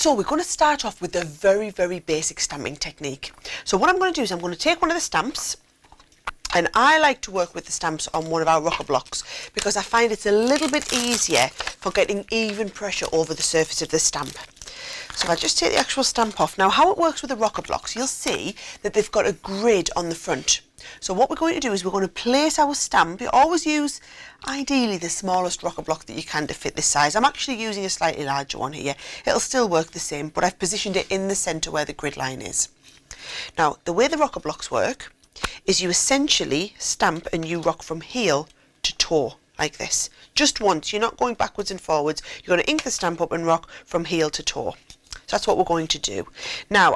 So we're going to start off with a very, very basic stamping technique. So what I'm going to do is I'm going to take one of the stamps, and I like to work with the stamps on one of our rocker blocks because I find it's a little bit easier for getting even pressure over the surface of the stamp. So if I just take the actual stamp off. Now how it works with the rocker blocks, you'll see that they've got a grid on the front. So what we're going to do is we're going to place our stamp. You always use ideally the smallest rocker block that you can to fit this size. I'm actually using a slightly larger one here. It'll still work the same, but I've positioned it in the centre where the grid line is. Now the way the rocker blocks work is you essentially stamp and you rock from heel to toe like this. Just once, you're not going backwards and forwards. You're going to ink the stamp up and rock from heel to toe. So that's what we're going to do. Now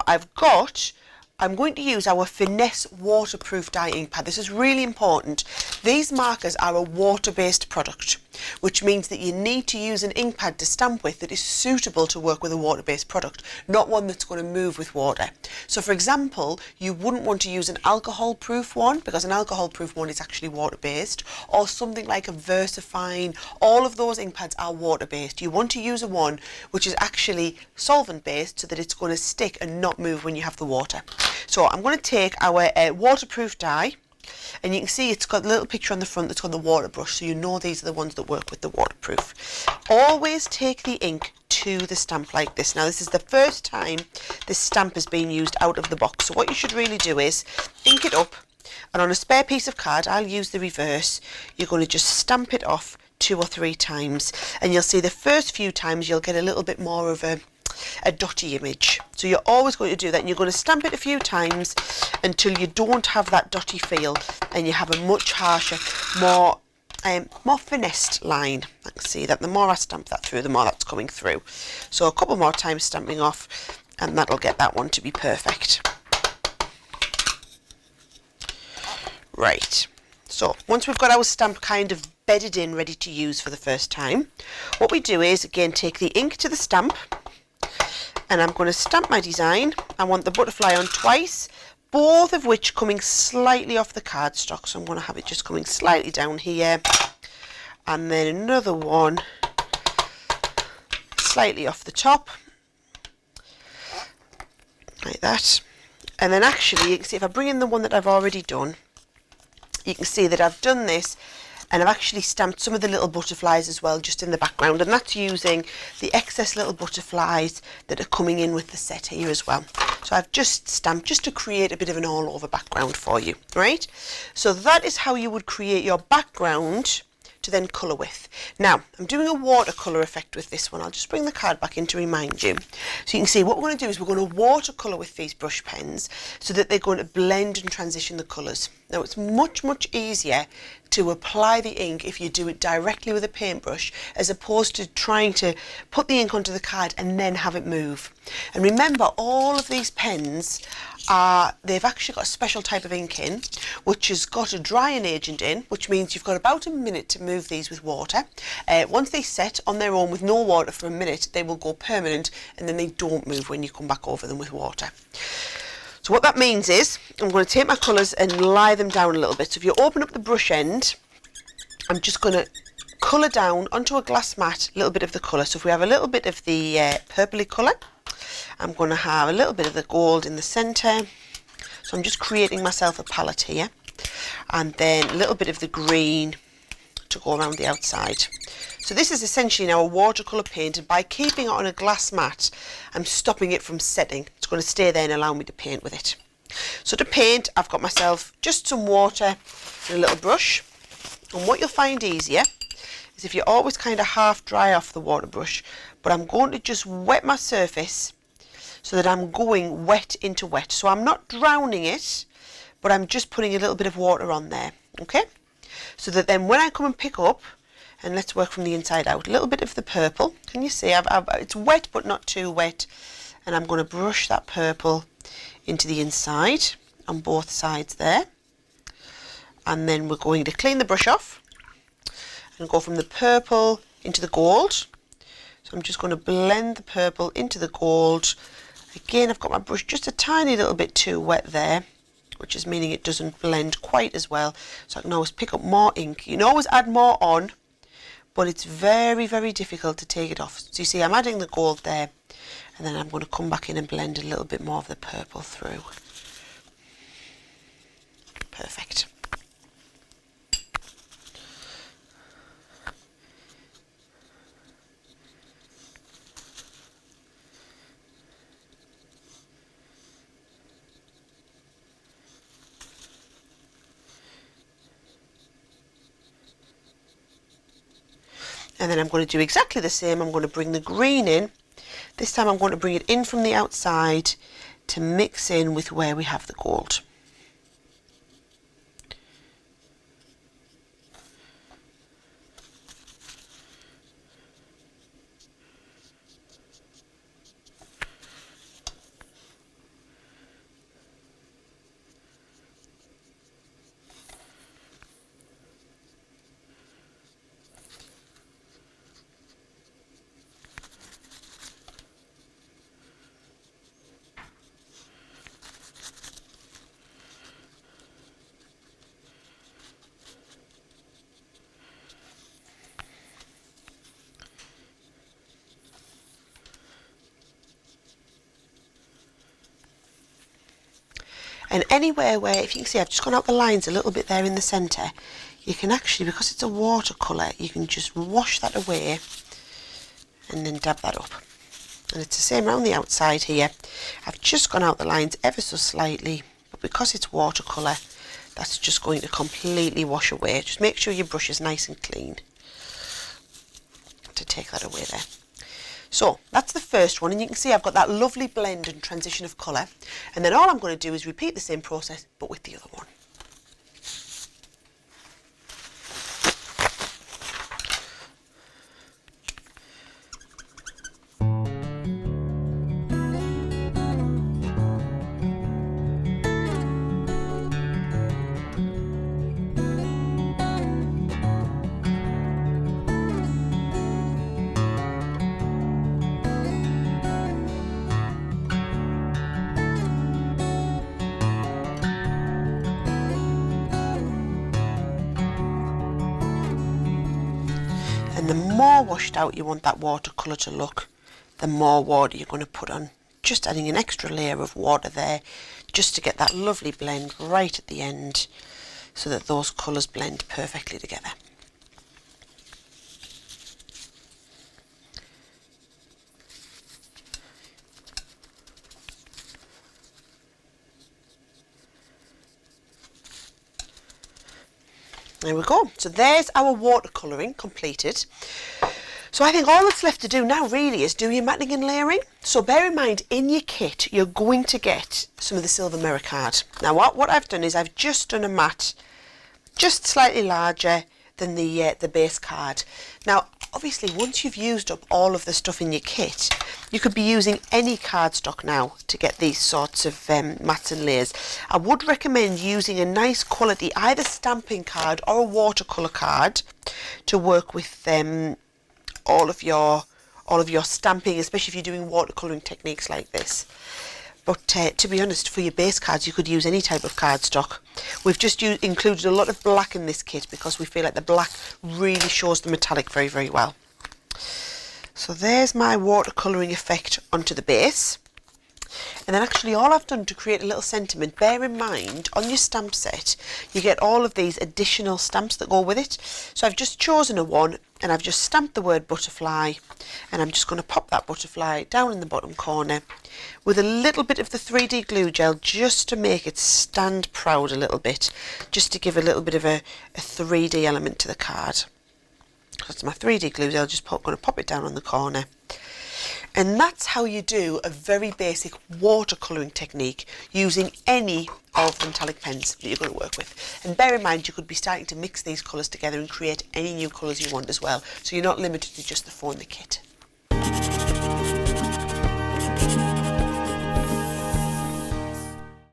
I'm going to use our Finesse waterproof dye ink pad. This is really important. These markers are a water-based product, which means that you need to use an ink pad to stamp with that is suitable to work with a water-based product, not one that's going to move with water. So for example, you wouldn't want to use an alcohol-proof one because an alcohol-proof one is actually water-based, or something like a VersaFine. All of those ink pads are water-based. You want to use a one which is actually solvent-based so that it's going to stick and not move when you have the water. So I'm going to take our waterproof dye, and you can see it's got a little picture on the front that's got the water brush, so you know these are the ones that work with the waterproof. Always take the ink to the stamp like this. Now this is the first time this stamp is being used out of the box, so what you should really do is ink it up, and on a spare piece of card, I'll use the reverse, you're going to just stamp it off 2 or 3 times, and you'll see the first few times you'll get a little bit more of a dotty image. So you're always going to do that, and you're going to stamp it a few times until you don't have that dotty feel and you have a much harsher, more finessed line. I can see that the more I stamp that through, the more that's coming through. So a couple more times stamping off, and that'll get that one to be perfect. Right, so once we've got our stamp kind of bedded in, ready to use for the first time, what we do is again take the ink to the stamp, and I'm going to stamp my design. I want the butterfly on twice, both of which coming slightly off the cardstock, so I'm going to have it just coming slightly down here, and then another one slightly off the top like that. And then actually you can see if I bring in the one that I've already done, you can see that I've done this and I've actually stamped some of the little butterflies as well just in the background, and that's using the excess little butterflies that are coming in with the set here as well. So I've just stamped just to create a bit of an all over background for you, right? So that is how you would create your background to then colour with. Now I'm doing a watercolour effect with this one. I'll just bring the card back in to remind you. So you can see what we're going to do is we're going to watercolour with these brush pens so that they're going to blend and transition the colours. Now it's much easier to apply the ink if you do it directly with a paintbrush as opposed to trying to put the ink onto the card and then have it move. And remember, all of these pens they've actually got a special type of ink in which has got a drying agent in, which means you've got about a minute to move these with water. Once they set on their own with no water for a minute, they will go permanent and then they don't move when you come back over them with water. So what that means is I'm going to take my colours and lie them down a little bit. So if you open up the brush end, I'm just going to colour down onto a glass mat a little bit of the colour. So if we have a little bit of the purpley colour, I'm going to have a little bit of the gold in the centre. So I'm just creating myself a palette here, and then a little bit of the green to go around the outside. So this is essentially now a watercolour paint, and by keeping it on a glass mat, I'm stopping it from setting. It's going to stay there and allow me to paint with it. So to paint, I've got myself just some water and a little brush. And what you'll find easier is if you always kind of half dry off the water brush, but I'm going to just wet my surface so that I'm going wet into wet. So I'm not drowning it, but I'm just putting a little bit of water on there, okay? So that then when I come and pick up, and let's work from the inside out, a little bit of the purple. Can you see? It's wet but not too wet, and I'm going to brush that purple into the inside on both sides there. And then we're going to clean the brush off and go from the purple into the gold. So I'm just going to blend the purple into the gold. Again, I've got my brush just a tiny little bit too wet there, which is meaning it doesn't blend quite as well. So I can always pick up more ink. You can always add more on, but it's very, very difficult to take it off. So you see I'm adding the gold there, and then I'm going to come back in and blend a little bit more of the purple through. Perfect. And then I'm going to do exactly the same. I'm going to bring the green in. This time I'm going to bring it in from the outside to mix in with where we have the gold. And anywhere where, if you can see, I've just gone out the lines a little bit there in the centre, you can actually, because it's a watercolour, you can just wash that away and then dab that up. And it's the same around the outside here. I've just gone out the lines ever so slightly, but because it's watercolour, that's just going to completely wash away. Just make sure your brush is nice and clean to take that away there. So that's the first one, and you can see I've got that lovely blend and transition of colour, and then all I'm going to do is repeat the same process but with the other one. And the more washed out you want that watercolour to look, the more water you're going to put on. Just adding an extra layer of water there, just to get that lovely blend right at the end, so that those colours blend perfectly together. There we go. So there's our watercolouring completed. So I think all that's left to do now really is do your matting and layering. So bear in mind, in your kit you're going to get some of the silver mirror card. Now what I've done is I've just done a mat just slightly larger than the base card. Now obviously once you've used up all of the stuff in your kit, you could be using any cardstock now to get these sorts of mats and layers. I would recommend using a nice quality either stamping card or a watercolour card to work with all of your stamping, especially if you're doing watercolouring techniques like this. But to be honest, for your base cards you could use any type of cardstock. We've just included a lot of black in this kit because we feel like the black really shows the metallic very, very well. So there's my watercolouring effect onto the base. And then actually all I've done to create a little sentiment, bear in mind on your stamp set you get all of these additional stamps that go with it. So I've just chosen a one and I've just stamped the word butterfly, and I'm just going to pop that butterfly down in the bottom corner with a little bit of the 3D glue gel just to make it stand proud a little bit, just to give a little bit of a 3D element to the card. That's my 3D glue gel, just going to pop it down on the corner. And that's how you do a very basic watercolouring technique using any of the metallic pens that you're going to work with. And bear in mind you could be starting to mix these colours together and create any new colours you want as well, so you're not limited to just the four in the kit.